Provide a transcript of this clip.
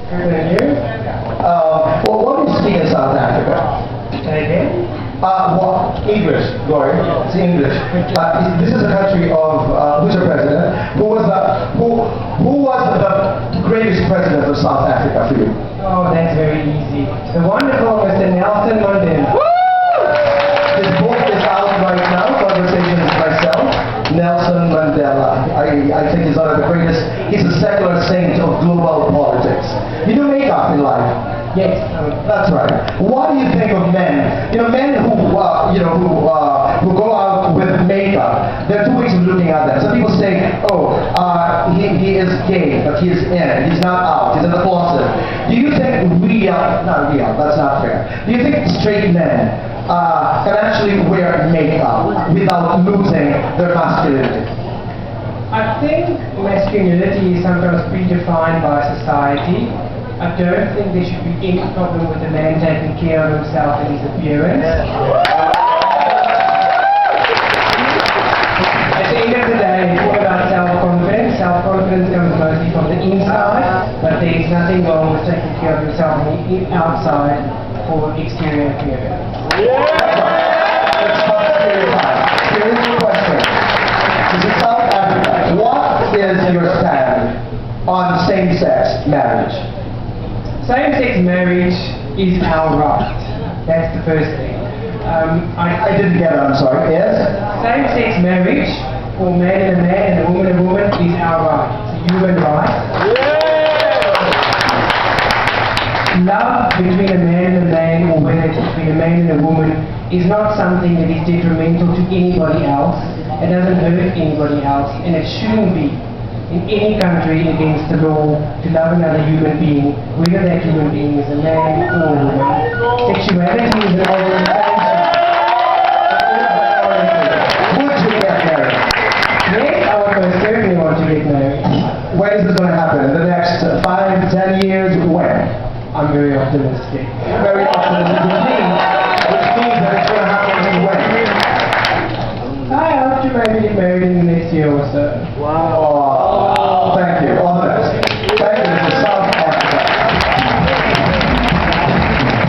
Thank you. Well, what do you speak in South Africa? Say again? Well, English, Glory. It's English. This is a country of who's your president? Who was the greatest president of South Africa for you? Oh, that's very easy. The wonderful Mr. Nelson Mandela. His book is out right now. Conversations with myself. Nelson Mandela. I think he's one of the greatest. He's a secular saint of global politics. You do makeup in life. Yes. That's right. What do you think of men? Men who go out with makeup. There are two ways of looking at them. Some people say, he is gay, but he is in. He's not out. He's in the closet. Do you think not real? That's not fair. Do you think straight men can actually wear makeup without losing their masculinity? I think masculinity is sometimes predefined by society. I don't think there should be any problem with a man taking care of himself and his appearance. At the end of the day, it's all about self-confidence. Self-confidence comes mostly from the inside, but there is nothing wrong with taking care of yourself on the outside for exterior appearance. Let's talk stereotypes. Here's the question. This is South Africa. What is your stand on same-sex marriage? Same-sex marriage is our right. That's the first thing. I didn't get it, I'm sorry. Yes? Same-sex marriage for a man and a man and a woman and a woman is our right. It's a human right. Love between a man and a man, or whether it's between a man and a woman, is not something that is detrimental to anybody else. It doesn't hurt anybody else, and it shouldn't be in any country against the law to love another human being, whether that human being is a man or a woman. Sexuality is an orientation. Would you get married? Yes, I would most certainly want to get married. When is this going to happen? In the next 5, 10 years? When? I'm very optimistic. Very optimistic, which means that it's going to happen when? I hope to maybe get married in the next year or so. Wow.